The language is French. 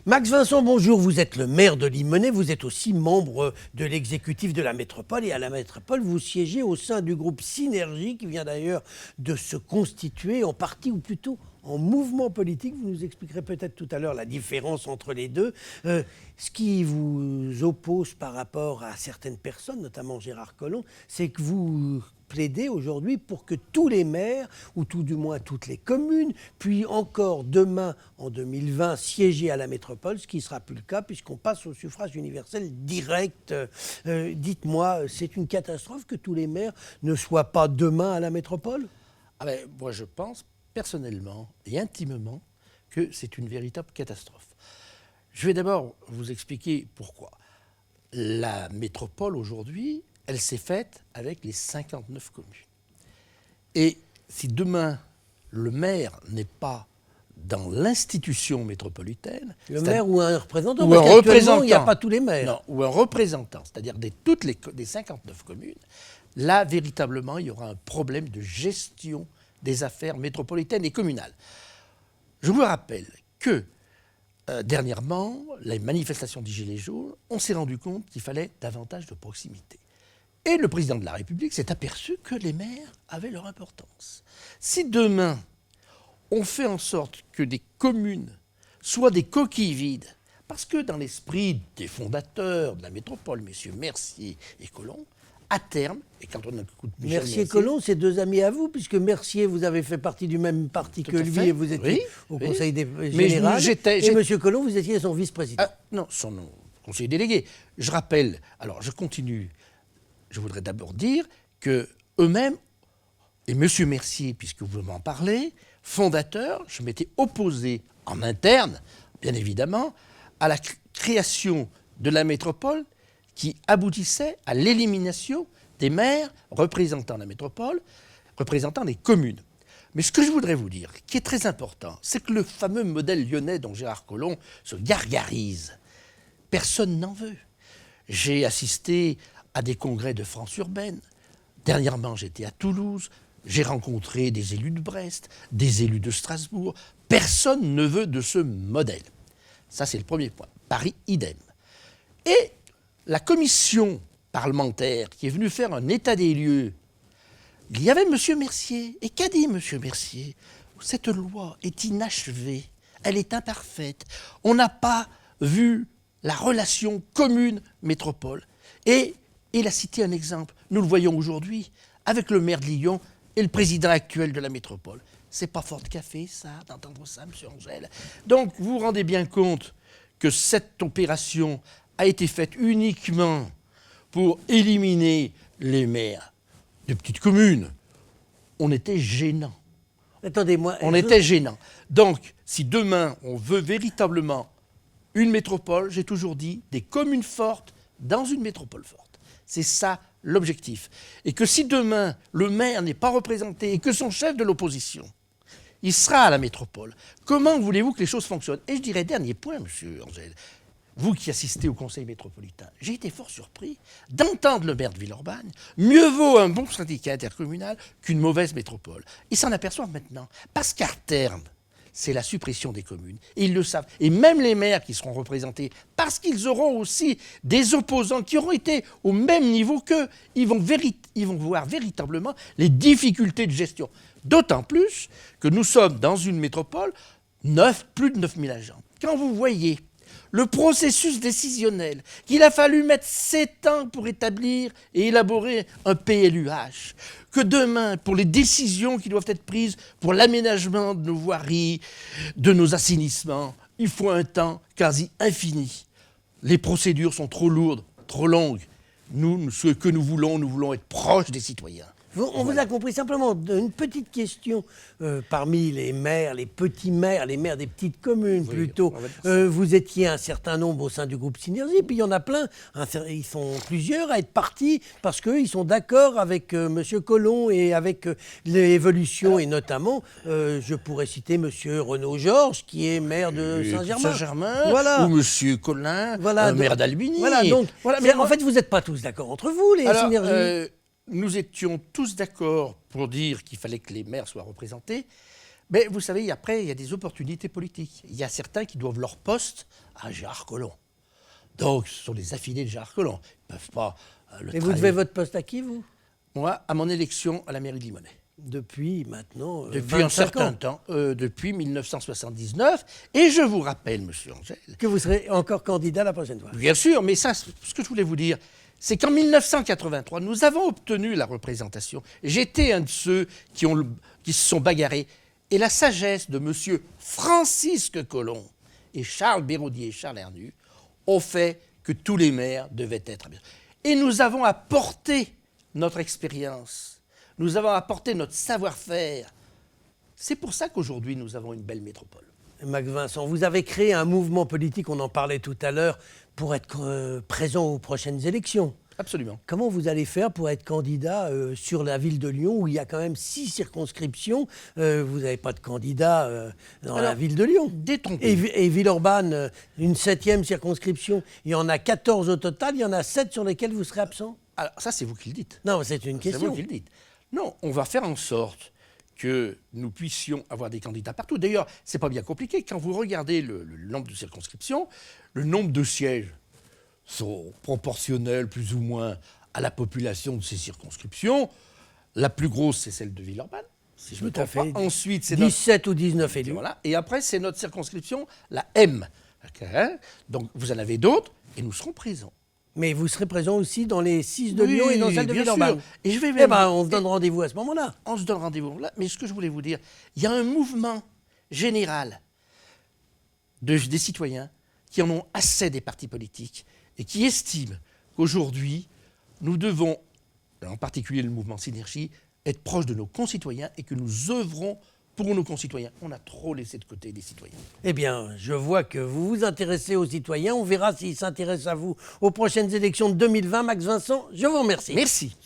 Max Vincent, bonjour. Vous êtes le maire de Limonest, vous êtes aussi membre de l'exécutif de la métropole. Et à la métropole, vous siégez au sein du groupe Synergie, qui vient d'ailleurs de se constituer en parti, ou plutôt en mouvement politique. Vous nous expliquerez peut-être tout à l'heure la différence entre les deux. Ce qui vous oppose par rapport à certaines personnes, notamment Gérard Collomb, c'est que vous plaider aujourd'hui pour que tous les maires, ou tout du moins toutes les communes, puis encore demain, en 2020, siéger à la métropole, ce qui ne sera plus le cas puisqu'on passe au suffrage universel direct. Dites-moi, c'est une catastrophe que tous les maires ne soient pas demain à la métropole ? Moi, je pense personnellement et intimement que c'est une véritable catastrophe. Je vais d'abord vous expliquer pourquoi. La métropole, aujourd'hui, elle s'est faite avec les 59 communes. Et si demain, le maire n'est pas dans l'institution métropolitaine... Le maire ou un représentant, ou un représentant, il n'y a pas tous les maires. Non, ou un représentant, c'est-à-dire toutes les 59 communes, là, véritablement, il y aura un problème de gestion des affaires métropolitaines et communales. Je vous rappelle que, dernièrement, les manifestations des Gilets jaunes, on s'est rendu compte qu'il fallait davantage de proximité. Et le président de la République s'est aperçu que les maires avaient leur importance. Si demain, on fait en sorte que des communes soient des coquilles vides, parce que dans l'esprit des fondateurs de la métropole, messieurs Mercier et Collomb, à terme, et quand on écoute Michel Mercier et Collomb, c'est deux amis à vous, puisque Mercier, vous avez fait partie du même parti que lui, et vous étiez au Conseil général, et M. Collomb, vous étiez son vice-président. Non, son conseiller délégué. Je rappelle, alors je continue. Je voudrais d'abord dire qu'eux-mêmes, et M. Mercier, puisque vous m'en parlez, fondateur, je m'étais opposé en interne, bien évidemment, à la création de la métropole qui aboutissait à l'élimination des maires représentant la métropole, représentant les communes. Mais ce que je voudrais vous dire, qui est très important, c'est que le fameux modèle lyonnais dont Gérard Collomb se gargarise, personne n'en veut. J'ai assisté à des congrès de France urbaine. Dernièrement, j'étais à Toulouse. J'ai rencontré des élus de Brest, des élus de Strasbourg. Personne ne veut de ce modèle. Ça, c'est le premier point. Paris, idem. Et la commission parlementaire qui est venue faire un état des lieux, il y avait M. Mercier. Et qu'a dit M. Mercier ? Cette loi est inachevée. Elle est imparfaite. On n'a pas vu la relation commune-métropole. Et il a cité un exemple. Nous le voyons aujourd'hui avec le maire de Lyon et le président actuel de la métropole. C'est pas fort de café, ça, d'entendre ça, M. Angèle. Donc, vous vous rendez bien compte que cette opération a été faite uniquement pour éliminer les maires de petites communes. On était gênants. Attendez-moi. On était gênants. Donc, si demain, on veut véritablement une métropole, j'ai toujours dit, des communes fortes dans une métropole forte. C'est ça l'objectif. Et que si demain, le maire n'est pas représenté et que son chef de l'opposition, il sera à la métropole, comment voulez-vous que les choses fonctionnent ? Et je dirais, dernier point, monsieur Angèle, vous qui assistez au conseil métropolitain, j'ai été fort surpris d'entendre le maire de Villeurbanne, mieux vaut un bon syndicat intercommunal qu'une mauvaise métropole. Ils s'en aperçoivent maintenant, parce qu'à terme, c'est la suppression des communes. Et ils le savent. Et même les maires qui seront représentés, parce qu'ils auront aussi des opposants qui auront été au même niveau qu'eux, ils vont voir véritablement les difficultés de gestion. D'autant plus que nous sommes dans une métropole, plus de 9000 agents. Quand vous voyez le processus décisionnel, qu'il a fallu mettre 7 ans pour établir et élaborer un PLUH, que demain, pour les décisions qui doivent être prises pour l'aménagement de nos voiries, de nos assainissements, il faut un temps quasi infini. Les procédures sont trop lourdes, trop longues. Nous, ce que nous voulons être proches des citoyens. On vous a compris. Simplement, une petite question parmi les maires, les petits maires, les maires des petites communes plutôt. Vous étiez un certain nombre au sein du groupe Synergie, puis il y en a plein. Ils sont plusieurs à être partis parce qu'ils sont d'accord avec M. Collomb et avec l'évolution. Et notamment, je pourrais citer M. Renaud Georges, qui est maire de Saint-Germain. Voilà. Ou M. Collin, maire d'Albigny. Mais en fait, vous n'êtes pas tous d'accord entre vous, les Synergies. Nous étions tous d'accord pour dire qu'il fallait que les maires soient représentés. Mais vous savez, après, il y a des opportunités politiques. Il y a certains qui doivent leur poste à Gérard Collomb. Donc, ce sont les affiliés de Gérard Collomb. Ils ne peuvent pas le Et vous devez votre poste à qui, vous? Moi, à mon élection à la mairie de Limonest. Depuis maintenant Depuis un 25 certain ans. temps, depuis 1979. Et je vous rappelle, monsieur Angèle, Que vous serez encore candidat la prochaine fois. bien sûr, mais ça, ce que je voulais vous dire, c'est qu'en 1983, nous avons obtenu la représentation. J'étais un de ceux qui se sont bagarrés. Et la sagesse de monsieur Francisque Colomb et Charles Béraudier et Charles Hernu ont fait que tous les maires devaient être bien. Et nous avons apporté notre expérience. Nous avons apporté notre savoir-faire. C'est pour ça qu'aujourd'hui, nous avons une belle métropole. Max Vincent, vous avez créé un mouvement politique, on en parlait tout à l'heure, pour être présent aux prochaines élections. Absolument. Comment vous allez faire pour être candidat sur la ville de Lyon, où il y a quand même 6 circonscriptions? Vous n'avez pas de candidat dans la ville de Lyon. Détrompez. Et Villeurbanne, une 7e circonscription. Il y en a 14 au total, il y en a 7 sur lesquels vous serez absent. Alors, ça, c'est vous qui le dites. Non, c'est une C'est question. vous qui le dites. Non, on va faire en sorte que nous puissions avoir des candidats partout. D'ailleurs, ce n'est pas bien compliqué. Quand vous regardez le nombre de circonscriptions, le nombre de sièges sont proportionnels plus ou moins à la population de ces circonscriptions. La plus grosse, c'est celle de Villeurbanne, si je me Tout à trompe pas. fait. Ensuite, c'est 17 ou 19 élus. voilà. Et après, c'est notre circonscription, la M. Ok. Donc, vous en avez d'autres, et nous serons présents. Mais vous serez présent aussi dans les 6 de Oui, Lyon et dans celle de bien Villeurbanne. sûr. Et je vais Eh même- ben, on se donne rendez-vous à ce moment-là. On se donne rendez-vous là. Mais ce que je voulais vous dire, il y a un mouvement général des citoyens qui en ont assez des partis politiques et qui estiment qu'aujourd'hui, nous devons, en particulier le mouvement Synergie, être proche de nos concitoyens et que nous œuvrons pour nos concitoyens. On a trop laissé de côté les citoyens. Eh bien, je vois que vous vous intéressez aux citoyens. On verra s'ils s'intéressent à vous aux prochaines élections de 2020. Max Vincent, je vous remercie. Merci.